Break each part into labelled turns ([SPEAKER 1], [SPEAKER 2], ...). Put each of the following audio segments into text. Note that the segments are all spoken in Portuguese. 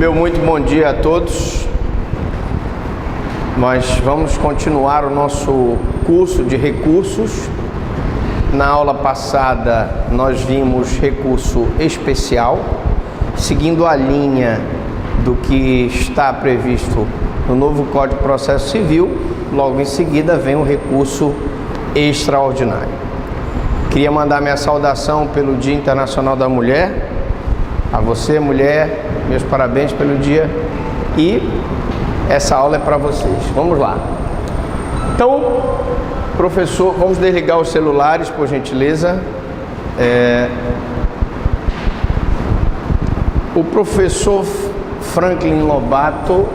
[SPEAKER 1] Meu muito bom dia a todos. Nós vamos continuar o nosso curso de recursos. Na aula passada nós vimos recurso especial, seguindo a linha do que está previsto no novo Código de Processo Civil. Logo em seguida vem o recurso extraordinário. Queria mandar minha saudação pelo Dia Internacional da Mulher. A você, mulher, meus parabéns pelo dia. E essa aula é para vocês. Vamos lá. Então, professor, vamos desligar os celulares, por gentileza. O professor Franklin Lobato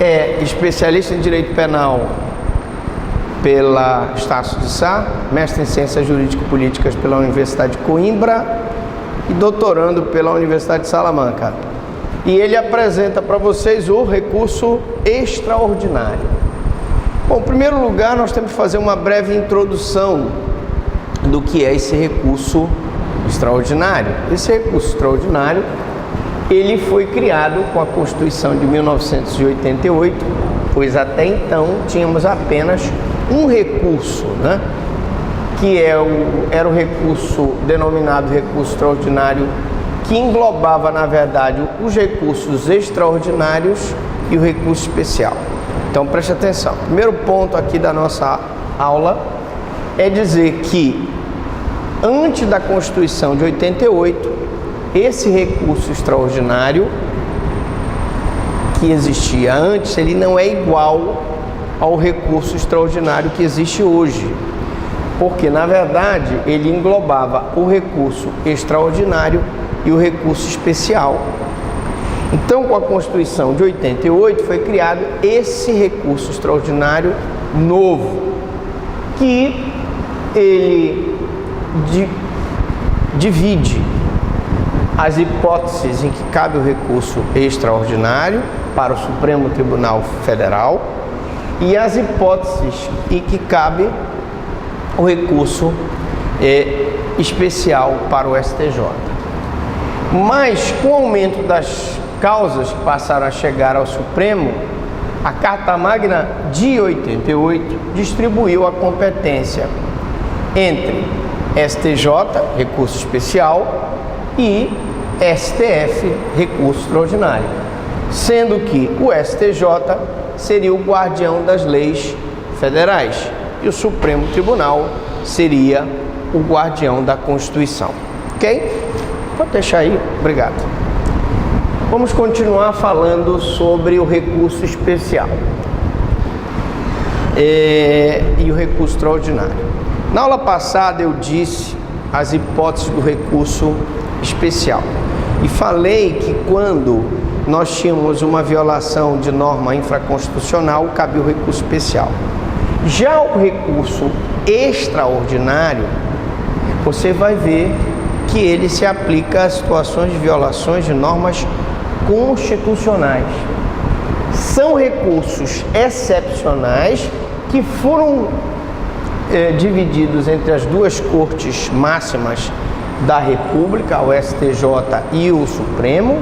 [SPEAKER 1] é especialista em Direito Penal pela Estácio de Sá, mestre em Ciências Jurídicas e Políticas pela Universidade de Coimbra e doutorando pela Universidade de Salamanca. E ele apresenta para vocês o recurso extraordinário. Bom, em primeiro lugar, nós temos que fazer uma breve introdução do que é esse recurso extraordinário. Esse recurso extraordinário, ele foi criado com a Constituição de 1988, pois até então tínhamos apenas um recurso, né? Que era o recurso denominado recurso extraordinário, que englobava, na verdade, os recursos extraordinários e o recurso especial. Então, preste atenção. O primeiro ponto aqui da nossa aula é dizer que, antes da Constituição de 88, esse recurso extraordinário que existia antes, ele não é igual ao recurso extraordinário que existe hoje. Porque, na verdade, ele englobava o recurso extraordinário e o recurso especial. Então, com a Constituição de 88, foi criado esse recurso extraordinário novo, que ele divide as hipóteses em que cabe o recurso extraordinário para o Supremo Tribunal Federal e as hipóteses em que cabe o recurso especial para o STJ. Mas, com o aumento das causas que passaram a chegar ao Supremo, a Carta Magna de 88 distribuiu a competência entre STJ, recurso especial, e STF, recurso extraordinário, sendo que o STJ seria o guardião das leis federais e o Supremo Tribunal seria o guardião da Constituição. Ok? Pode deixar aí, obrigado. Vamos continuar falando sobre o recurso especial e o recurso extraordinário. Na aula passada eu disse as hipóteses do recurso especial e falei que quando nós tínhamos uma violação de norma infraconstitucional, cabia o recurso especial. Já o recurso extraordinário, você vai ver que ele se aplica a situações de violações de normas constitucionais. São recursos excepcionais que foram divididos entre as duas cortes máximas da República, o STJ e o Supremo,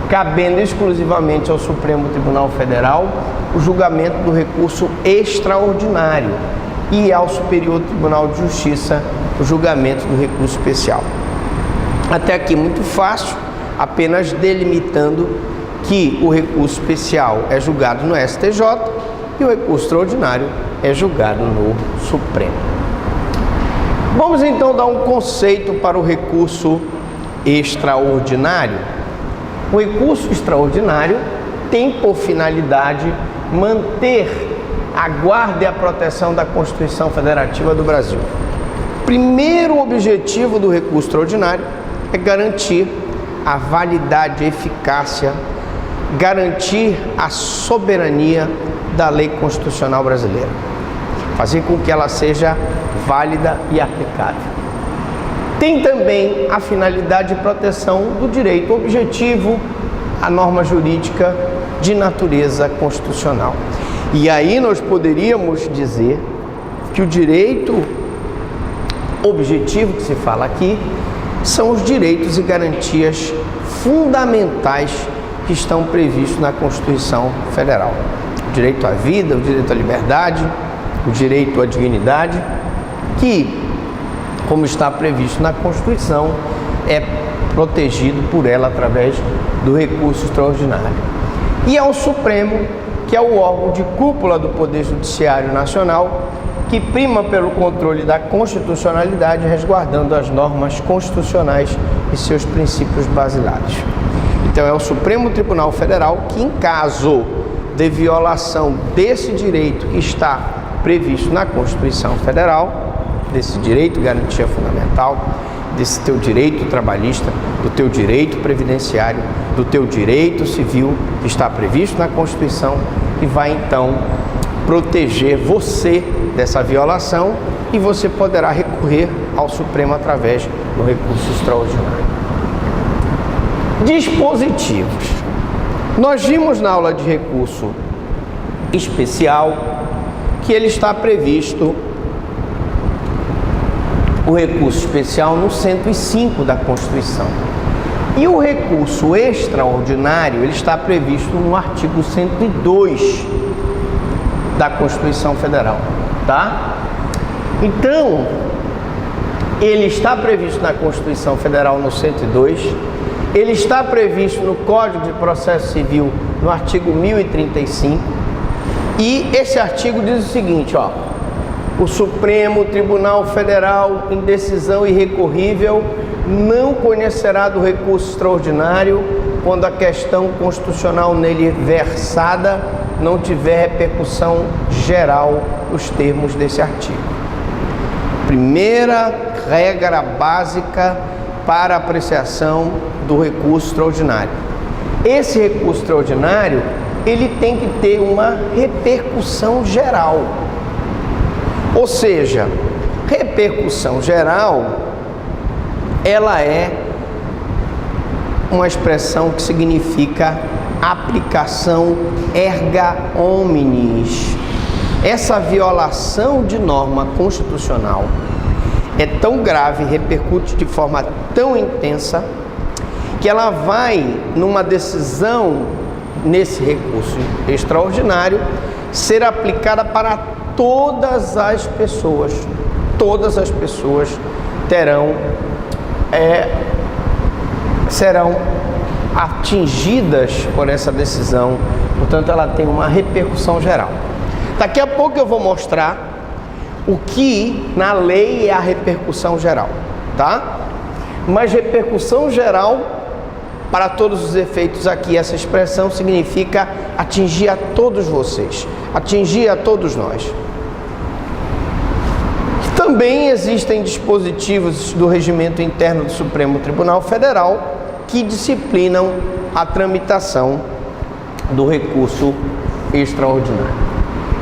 [SPEAKER 1] cabendo exclusivamente ao Supremo Tribunal Federal o julgamento do recurso extraordinário e ao Superior Tribunal de Justiça o julgamento do recurso especial. Até aqui muito fácil, apenas delimitando que o recurso especial é julgado no STJ e o recurso extraordinário é julgado no Supremo. Vamos então dar um conceito para o recurso extraordinário. O recurso extraordinário tem por finalidade manter a guarda e a proteção da Constituição Federativa do Brasil. Primeiro objetivo do recurso extraordinário é garantir a validade e eficácia, garantir a soberania da lei constitucional brasileira, fazer com que ela seja válida e aplicável. Tem também a finalidade de proteção do direito objetivo à norma jurídica de natureza constitucional. E aí nós poderíamos dizer que o direito objetivo que se fala aqui são os direitos e garantias fundamentais que estão previstos na Constituição Federal. O direito à vida, o direito à liberdade, o direito à dignidade, que, como está previsto na Constituição, é protegido por ela através do recurso extraordinário. E ao Supremo, que é o órgão de cúpula do Poder Judiciário Nacional, que prima pelo controle da constitucionalidade, resguardando as normas constitucionais e seus princípios basilares. Então é o Supremo Tribunal Federal que, em caso de violação desse direito que está previsto na Constituição Federal, desse direito garantia fundamental, desse teu direito trabalhista, do teu direito previdenciário, do teu direito civil que está previsto na Constituição, e vai então proteger você dessa violação, e você poderá recorrer ao Supremo através do recurso extraordinário. Dispositivos. Nós vimos na aula de recurso especial que ele está previsto, o recurso especial, no 105 da Constituição. E o recurso extraordinário, ele está previsto no artigo 102 da Constituição Federal, tá? Então, ele está previsto na Constituição Federal no 102, ele está previsto no Código de Processo Civil no artigo 1035, e esse artigo diz o seguinte, ó: o Supremo Tribunal Federal, em decisão irrecorrível, não conhecerá do recurso extraordinário quando a questão constitucional nele versada não tiver repercussão geral nos termos desse artigo. Primeira regra básica para apreciação do recurso extraordinário. Esse recurso extraordinário, ele tem que ter uma repercussão geral. Ou seja, repercussão geral, ela é uma expressão que significa aplicação erga omnes. Essa violação de norma constitucional é tão grave, repercute de forma tão intensa, que ela vai, numa decisão nesse recurso extraordinário, ser aplicada para todas as pessoas. Todas as pessoas serão atingidas por essa decisão, portanto ela tem uma repercussão geral. Daqui a pouco eu vou mostrar o que na lei é a repercussão geral, tá? Mas repercussão geral, para todos os efeitos aqui, essa expressão significa atingir a todos vocês, atingir a todos nós. Também existem dispositivos do regimento interno do Supremo Tribunal Federal que disciplinam a tramitação do recurso extraordinário.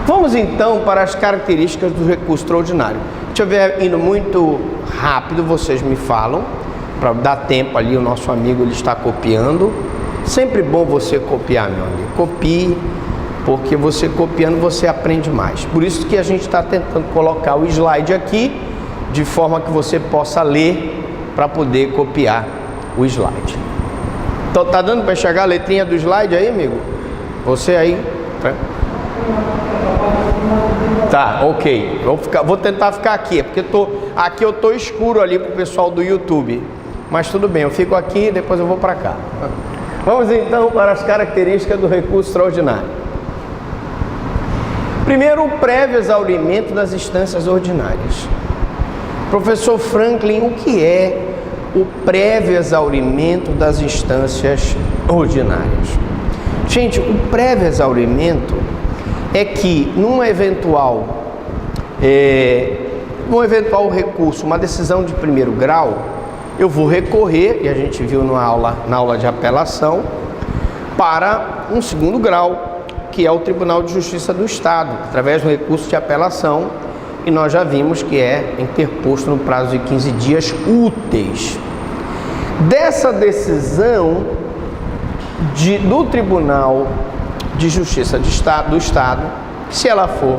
[SPEAKER 1] Vamos então para as características do recurso extraordinário. Se eu estiver indo muito rápido, vocês me falam, para dar tempo ali, o nosso amigo ele está copiando. Sempre bom você copiar, meu amigo. Copie, porque você copiando você aprende mais. Por isso que a gente está tentando colocar o slide aqui, de forma que você possa ler para poder copiar o slide. Então, tá dando para enxergar a letrinha do slide aí, amigo? Você aí? Tá, ok. Vou tentar ficar aqui, porque aqui eu tô escuro ali pro pessoal do YouTube. Mas tudo bem, eu fico aqui e depois eu vou para cá. Vamos então para as características do recurso extraordinário. Primeiro, o prévio exaurimento das instâncias ordinárias. Professor Franklin, o que é o prévio exaurimento das instâncias ordinárias? Gente, o prévio exaurimento é que num eventual recurso, uma decisão de primeiro grau, eu vou recorrer, e a gente viu na aula de apelação, para um segundo grau, que é o Tribunal de Justiça do Estado, através do recurso de apelação, e nós já vimos que é interposto no prazo de 15 dias úteis. Dessa decisão do Tribunal de Justiça do Estado, se ela for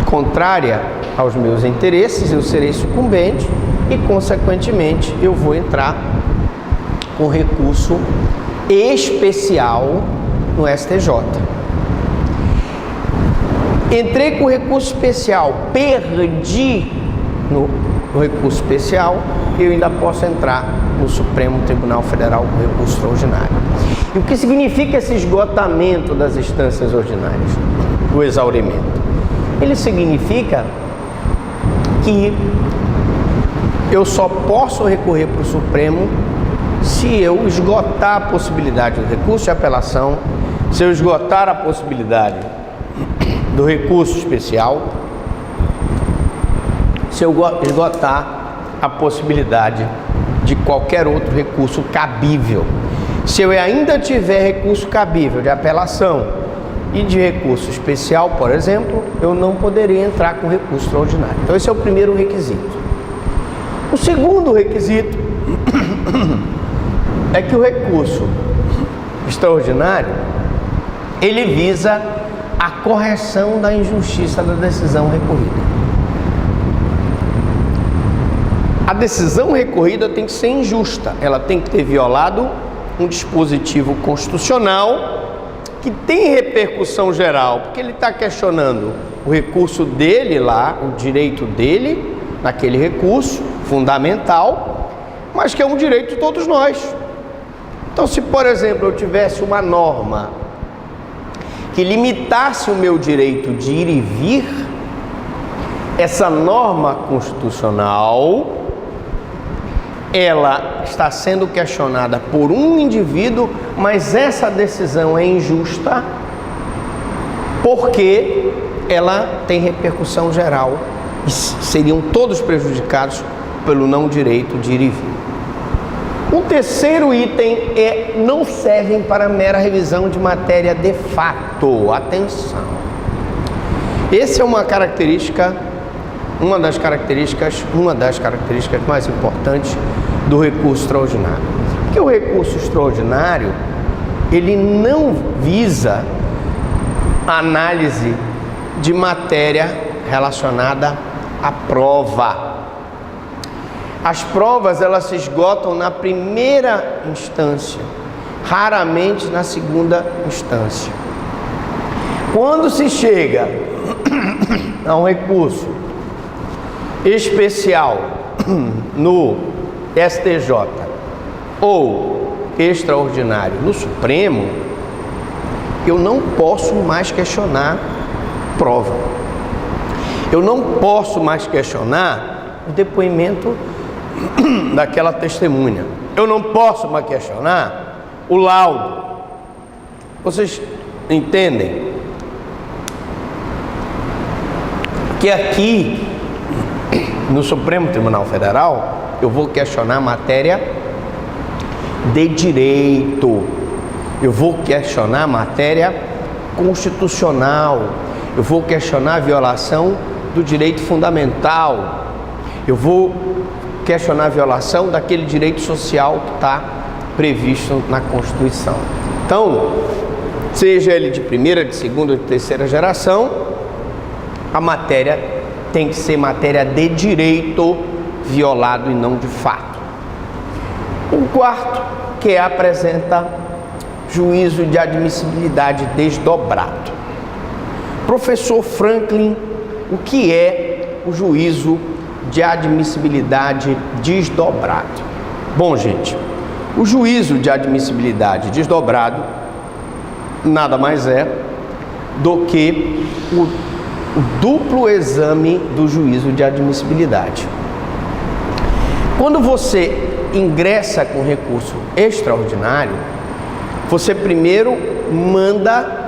[SPEAKER 1] contrária aos meus interesses, eu serei sucumbente e, consequentemente, eu vou entrar com recurso especial no STJ. Entrei com recurso especial, perdi no recurso especial, eu ainda posso entrar no Supremo Tribunal Federal com recurso extraordinário. E o que significa esse esgotamento das instâncias ordinárias? O exaurimento. Ele significa que eu só posso recorrer para o Supremo se eu esgotar a possibilidade do recurso de apelação, se eu esgotar a possibilidade do recurso especial, se eu esgotar a possibilidade de qualquer outro recurso cabível. Se eu ainda tiver recurso cabível de apelação e de recurso especial, por exemplo, eu não poderia entrar com recurso extraordinário. Então esse é o primeiro requisito. O segundo requisito é que o recurso extraordinário, ele visa a correção da injustiça da decisão recorrida. A decisão recorrida tem que ser injusta, ela tem que ter violado um dispositivo constitucional que tem repercussão geral, porque ele está questionando o recurso dele lá, o direito dele naquele recurso fundamental, mas que é um direito de todos nós. Então, se, por exemplo, eu tivesse uma norma que limitasse o meu direito de ir e vir, essa norma constitucional, ela está sendo questionada por um indivíduo, mas essa decisão é injusta porque ela tem repercussão geral e seriam todos prejudicados pelo não direito de ir e vir. O terceiro item é: não servem para mera revisão de matéria de fato. Atenção! Essa é uma das características mais importantes do recurso extraordinário. Porque o recurso extraordinário, ele não visa análise de matéria relacionada à prova. As provas, elas se esgotam na primeira instância, raramente na segunda instância. Quando se chega a um recurso especial no STJ ou extraordinário no Supremo, eu não posso mais questionar prova. Eu não posso mais questionar o depoimento daquela testemunha. Eu não posso mais questionar o laudo. Vocês entendem que aqui no Supremo Tribunal Federal eu vou questionar matéria de direito, eu vou questionar matéria constitucional, eu vou questionar a violação do direito fundamental, eu vou questionar a violação daquele direito social que está previsto na Constituição. Então, seja ele de primeira, de segunda ou de terceira geração, a matéria tem que ser matéria de direito violado e não de fato. O quarto, que apresenta juízo de admissibilidade desdobrado. Professor Franklin, o que é o juízo de admissibilidade desdobrado? Bom, gente, o juízo de admissibilidade desdobrado nada mais é do que o duplo exame do juízo de admissibilidade. Quando você ingressa com recurso extraordinário, você primeiro manda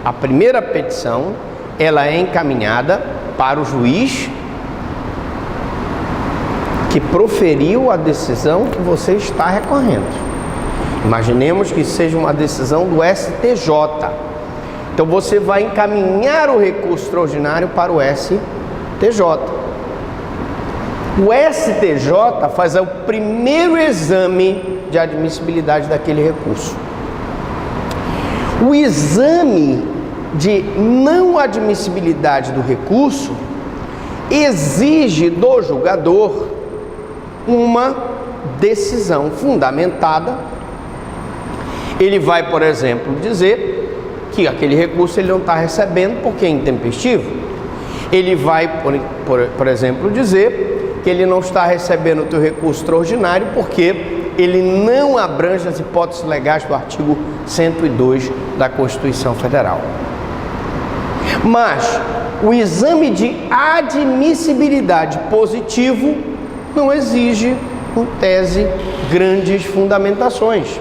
[SPEAKER 1] a primeira petição, ela é encaminhada para o juiz que proferiu a decisão que você está recorrendo. Imaginemos que seja uma decisão do STJ. Então você vai encaminhar o recurso extraordinário para o STJ. O STJ faz o primeiro exame de admissibilidade daquele recurso. O exame de não admissibilidade do recurso exige do julgador uma decisão fundamentada, ele vai, por exemplo, dizer que aquele recurso ele não está recebendo porque é intempestivo. Ele vai, por exemplo, dizer que ele não está recebendo o teu recurso extraordinário porque ele não abrange as hipóteses legais do artigo 102 da Constituição Federal. Mas o exame de admissibilidade positivo não exige, em tese, grandes fundamentações.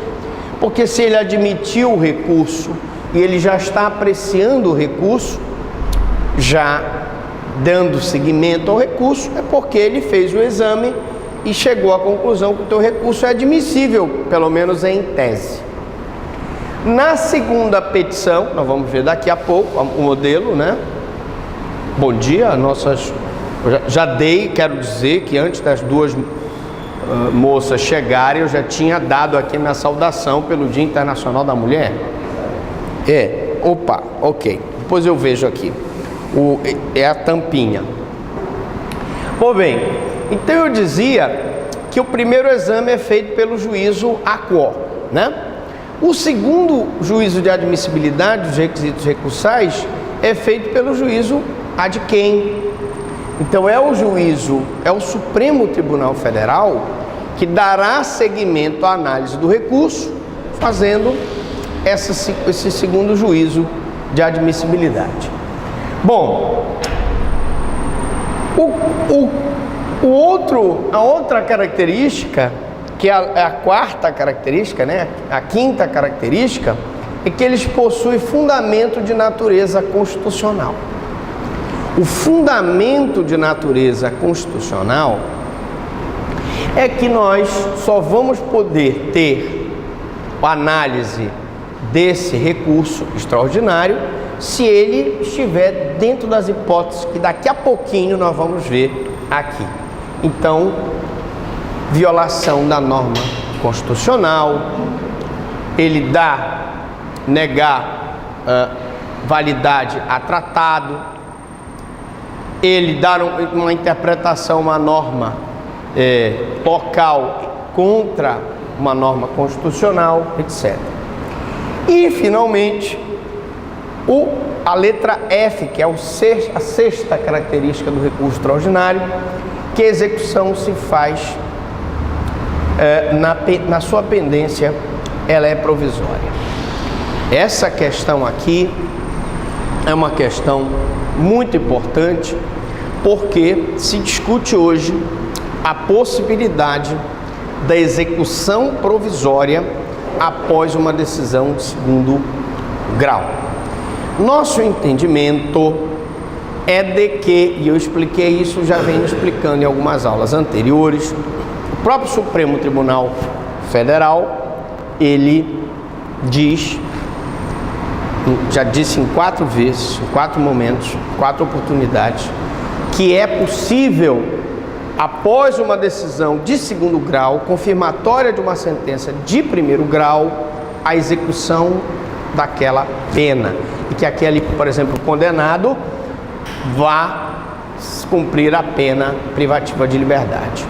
[SPEAKER 1] Porque se ele admitiu o recurso e ele já está apreciando o recurso, já dando seguimento ao recurso, é porque ele fez o exame e chegou à conclusão que o teu recurso é admissível, pelo menos em tese. Na segunda petição, nós vamos ver daqui a pouco o modelo, né? Bom dia, já dei, quero dizer que antes das duas moças chegarem, eu já tinha dado aqui minha saudação pelo Dia Internacional da Mulher. Ok, depois eu vejo aqui, é a tampinha. Bom, bem, então eu dizia que o primeiro exame é feito pelo juízo aquo, né? O segundo juízo de admissibilidade dos requisitos recursais é feito pelo juízo ad quem. Então é o Supremo Tribunal Federal que dará seguimento à análise do recurso, fazendo esse segundo juízo de admissibilidade. Bom, a outra característica, que é a quarta característica, né? A quinta característica, é que eles possuem fundamento de natureza constitucional. O fundamento de natureza constitucional é que nós só vamos poder ter a análise desse recurso extraordinário se ele estiver dentro das hipóteses que daqui a pouquinho nós vamos ver aqui. Então, violação da norma constitucional, ele negar validade a tratado, ele dar uma interpretação, uma norma local contra uma norma constitucional, etc. E, finalmente, a letra F, que é a sexta característica do recurso extraordinário, que a execução se faz na sua pendência, ela é provisória. Essa questão aqui é uma questão muito importante, porque se discute hoje a possibilidade da execução provisória após uma decisão de segundo grau. Nosso entendimento é de que, e eu expliquei isso, já venho explicando em algumas aulas anteriores, o próprio Supremo Tribunal Federal, ele diz, já disse em 4 vezes, em 4 momentos, 4 oportunidades, que é possível, após uma decisão de segundo grau, confirmatória de uma sentença de primeiro grau, a execução daquela pena. E que aquele, por exemplo, condenado vá cumprir a pena privativa de liberdade.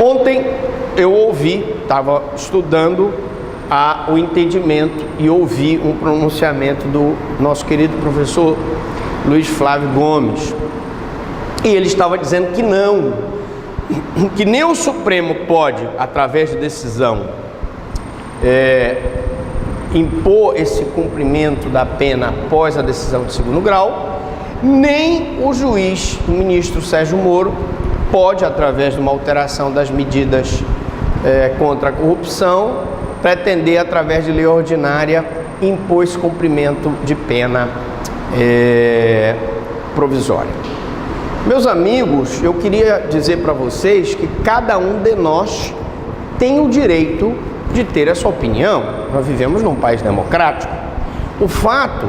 [SPEAKER 1] Ontem eu estava estudando o entendimento e ouvi um pronunciamento do nosso querido professor Luiz Flávio Gomes. E ele estava dizendo que não, que nem o Supremo pode, através de decisão, impor esse cumprimento da pena após a decisão de segundo grau, nem o juiz, o ministro Sérgio Moro, pode, através de uma alteração das medidas contra a corrupção, pretender, através de lei ordinária, impor esse cumprimento de pena provisória. Meus amigos, eu queria dizer para vocês que cada um de nós tem o direito de ter essa opinião. Nós vivemos num país democrático. O fato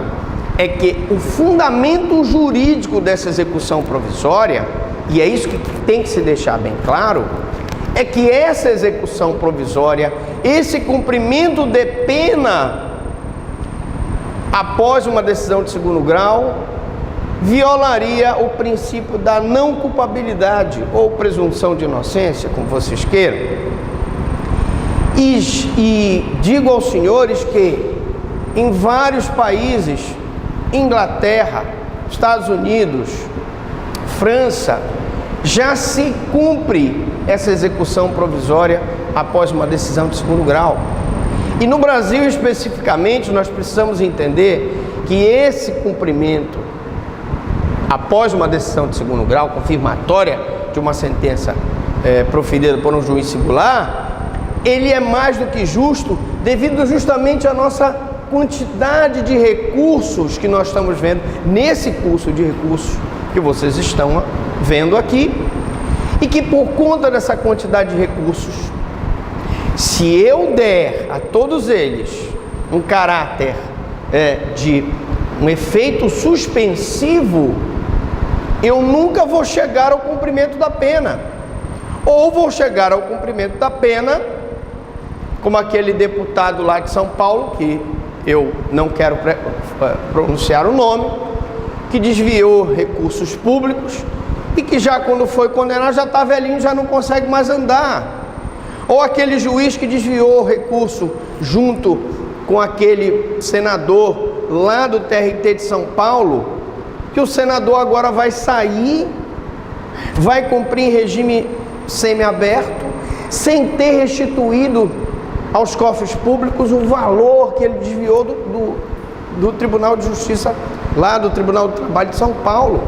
[SPEAKER 1] é que o fundamento jurídico dessa execução provisória, e é isso que tem que se deixar bem claro, é que essa execução provisória, esse cumprimento de pena após uma decisão de segundo grau, violaria o princípio da não culpabilidade ou presunção de inocência, como vocês queiram. E digo aos senhores que em vários países, Inglaterra, Estados Unidos, França, já se cumpre essa execução provisória após uma decisão de segundo grau. E no Brasil especificamente, nós precisamos entender que esse cumprimento após uma decisão de segundo grau, confirmatória de uma sentença proferida por um juiz singular, ele é mais do que justo, devido justamente à nossa quantidade de recursos que nós estamos vendo nesse curso de recursos que vocês estão vendo aqui, e que por conta dessa quantidade de recursos, se eu der a todos eles um caráter de um efeito suspensivo, eu nunca vou chegar ao cumprimento da pena, ou vou chegar ao cumprimento da pena como aquele deputado lá de São Paulo, que eu não quero pronunciar o nome, que desviou recursos públicos e que já quando foi condenado já está velhinho, já não consegue mais andar. Ou aquele juiz que desviou recurso junto com aquele senador lá do TRT de São Paulo, que o senador agora vai sair, vai cumprir em regime semiaberto, sem ter restituído aos cofres públicos o valor que ele desviou do Tribunal de Justiça, lá do Tribunal do Trabalho de São Paulo.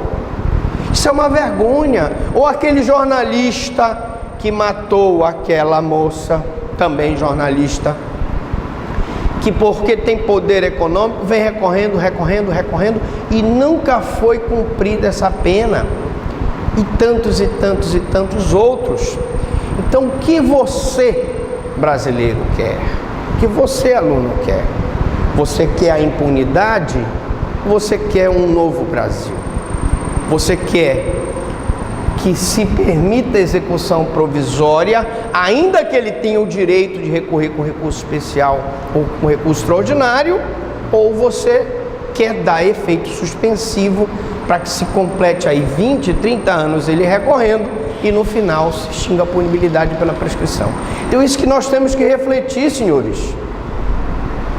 [SPEAKER 1] Isso é uma vergonha. Ou aquele jornalista que matou aquela moça, também jornalista, que porque tem poder econômico, vem recorrendo, e nunca foi cumprida essa pena, e tantos outros. Então o que você, brasileiro, quer? O que você, aluno, quer? Você quer a impunidade? Ou você quer um novo Brasil? Você quer que se permita a execução provisória, ainda que ele tenha o direito de recorrer com recurso especial ou com recurso extraordinário, ou você quer dar efeito suspensivo para que se complete aí 20, 30 anos ele recorrendo e no final se extinga a punibilidade pela prescrição. Então isso que nós temos que refletir, senhores.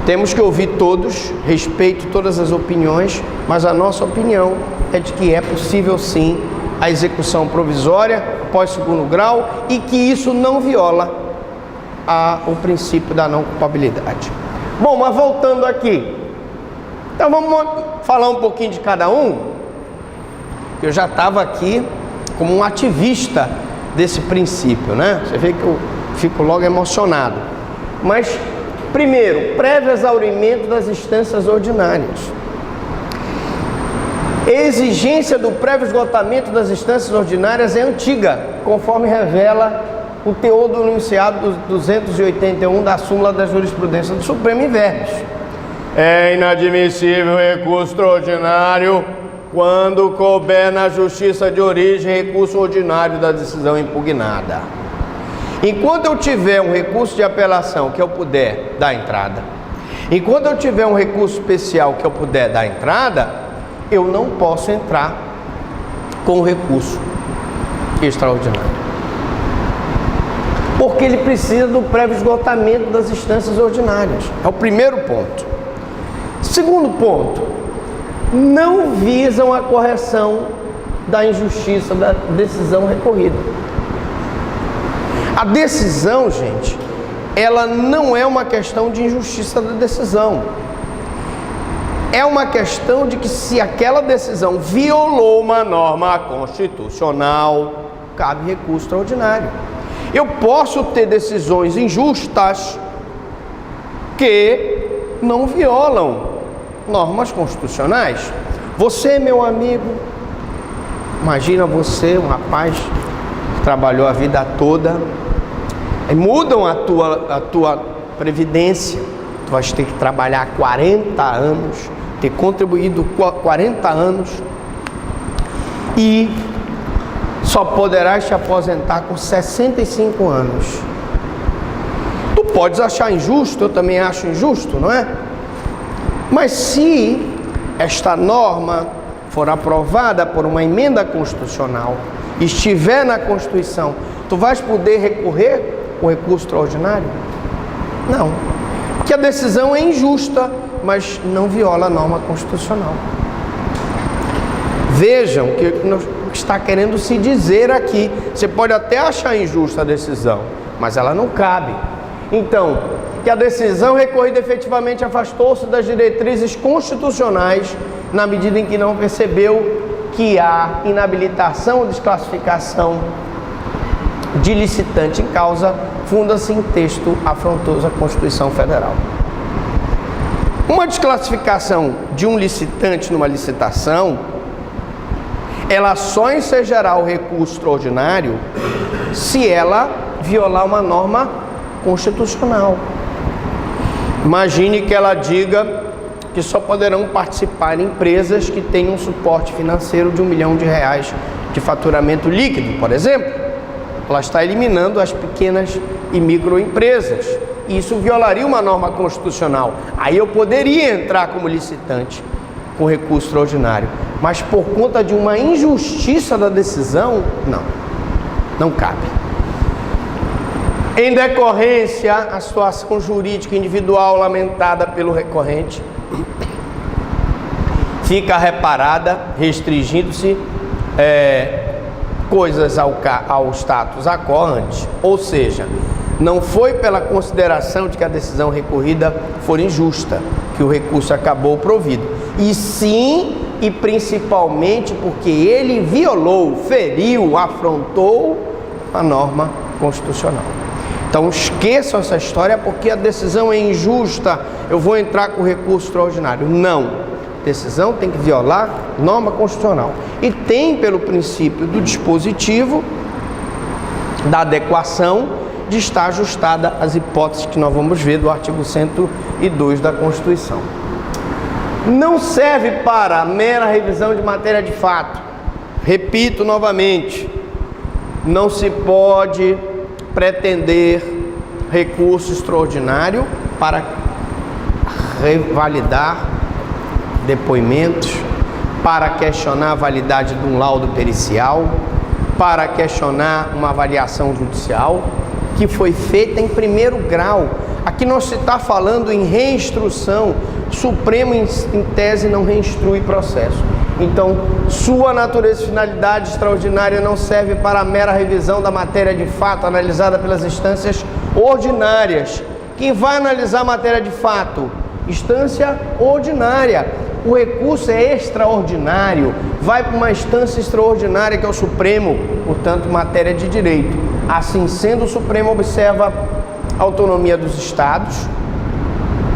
[SPEAKER 1] Temos que ouvir todos, respeito todas as opiniões, mas a nossa opinião é de que é possível sim a execução provisória após segundo grau e que isso não viola o princípio da não culpabilidade. Bom, mas voltando aqui, então vamos falar um pouquinho de cada um. Eu já estava aqui como um ativista desse princípio, né? Você vê que eu fico logo emocionado. Mas, primeiro, prévio exaurimento das instâncias ordinárias. A exigência do prévio esgotamento das instâncias ordinárias é antiga, conforme revela o teor do enunciado 281 da súmula da jurisprudência do Supremo em verbos. É inadmissível recurso extraordinário quando couber na justiça de origem recurso ordinário da decisão impugnada. Enquanto eu tiver um recurso de apelação que eu puder dar entrada, enquanto eu tiver um recurso especial que eu puder dar entrada, eu não posso entrar com o recurso extraordinário, porque ele precisa do prévio esgotamento das instâncias ordinárias. É o primeiro ponto. Segundo ponto, não visam a correção da injustiça da decisão recorrida. A decisão, gente, ela não é uma questão de injustiça da decisão. É uma questão de que se aquela decisão violou uma norma constitucional, cabe recurso extraordinário. Eu posso ter decisões injustas que não violam normas constitucionais. Você, meu amigo, imagina você, um rapaz que trabalhou a vida toda, e mudam a tua previdência, tu vais ter que trabalhar 40 anos, ter contribuído 40 anos e só poderás te aposentar com 65 anos. Tu podes achar injusto, eu também acho injusto, não é? Mas se esta norma for aprovada por uma emenda constitucional, estiver na Constituição, tu vais poder recorrer o recurso extraordinário? Não. Porque a decisão é injusta, mas não viola a norma constitucional. Vejam o que está querendo se dizer aqui. Você pode até achar injusta a decisão, mas ela não cabe. Então, que a decisão recorrida efetivamente afastou-se das diretrizes constitucionais na medida em que não percebeu que há inabilitação ou desclassificação de licitante em causa, funda-se em texto afrontoso à Constituição Federal. Uma desclassificação de um licitante numa licitação, ela só ensejará o recurso extraordinário se ela violar uma norma constitucional. Imagine que ela diga que só poderão participar empresas que tenham um suporte financeiro de R$1 milhão de faturamento líquido, por exemplo. Ela está eliminando as pequenas e microempresas. Isso violaria uma norma constitucional. Aí eu poderia entrar como licitante com recurso extraordinário. Mas por conta de uma injustiça da decisão, não cabe. Em decorrência, a situação jurídica individual lamentada pelo recorrente fica reparada, restringindo-se coisas ao status quo ante. Ou seja, não foi pela consideração de que a decisão recorrida for injusta que o recurso acabou provido, e sim e principalmente porque ele violou, feriu, afrontou a norma constitucional. Então esqueçam essa história porque a decisão é injusta, eu vou entrar com recurso extraordinário. Não, a decisão tem que violar norma constitucional. E tem pelo princípio do dispositivo, da adequação, de estar ajustada às hipóteses que nós vamos ver do artigo 102 da Constituição. Não serve para mera revisão de matéria de fato. Repito novamente, não se pode pretender recurso extraordinário para revalidar depoimentos, para questionar a validade de um laudo pericial, para questionar uma avaliação judicial que foi feita em primeiro grau. Aqui não se está falando em reinstrução. O Supremo, em tese, não reinstrui processo. Então, sua natureza e finalidade extraordinária não serve para a mera revisão da matéria de fato analisada pelas instâncias ordinárias. Quem vai analisar a matéria de fato? Instância ordinária. O recurso é extraordinário, vai para uma instância extraordinária que é o Supremo, portanto, matéria de direito. Assim sendo, o Supremo observa a autonomia dos estados,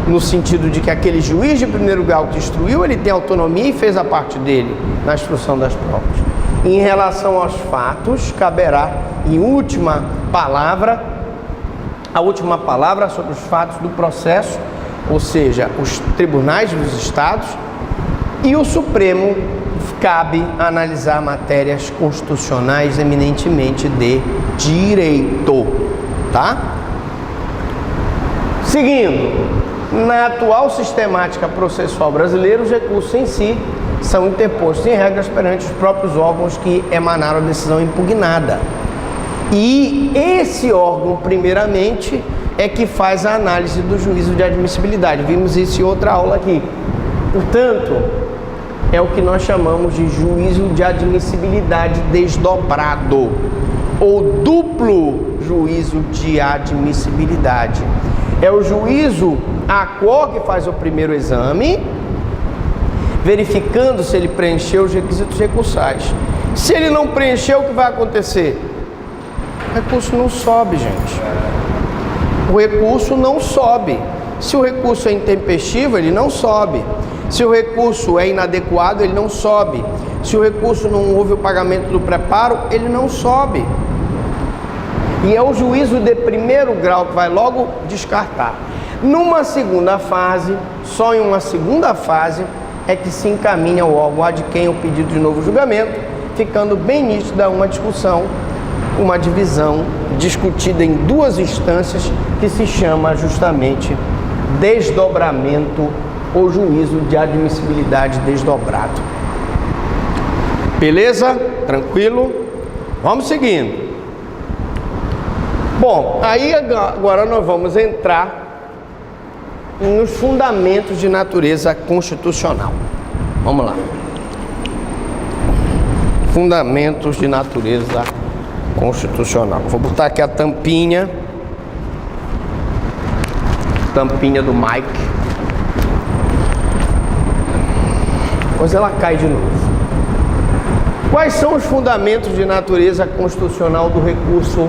[SPEAKER 1] no sentido de que aquele juiz de primeiro grau que instruiu, ele tem autonomia e fez a parte dele na instrução das provas. Em relação aos fatos, caberá em última palavra, a última palavra sobre os fatos do processo, ou seja, os tribunais dos estados, e o Supremo cabe analisar matérias constitucionais eminentemente de direito, tá? Seguindo, na atual sistemática processual brasileira, os recursos em si são interpostos em regras perante os próprios órgãos que emanaram a decisão impugnada. E esse órgão, primeiramente, é que faz a análise do juízo de admissibilidade. Vimos isso em outra aula aqui. Portanto, é o que nós chamamos de juízo de admissibilidade desdobrado, ou duplo juízo de admissibilidade. É o juízo ACO que faz o primeiro exame, verificando se ele preencheu os requisitos recursais. Se ele não preencheu, o que vai acontecer? O recurso não sobe, gente. O recurso não sobe. Se o recurso é intempestivo, ele não sobe. Se o recurso é inadequado, ele não sobe. Se o recurso não houve o pagamento do preparo, ele não sobe. E é o juízo de primeiro grau que vai logo descartar. Numa segunda fase, só em uma segunda fase, é que se encaminha o órgão a de quem o pedido de novo julgamento, ficando bem nítida uma discussão, uma divisão discutida em duas instâncias, que se chama justamente desdobramento ou juízo de admissibilidade desdobrado. Beleza? Tranquilo? Vamos seguindo. Bom, aí agora nós vamos entrar nos fundamentos de natureza constitucional. Vamos lá. Fundamentos de natureza constitucional. Vou botar aqui a tampinha do Mike. Depois ela cai de novo. Quais são os fundamentos de natureza constitucional do recurso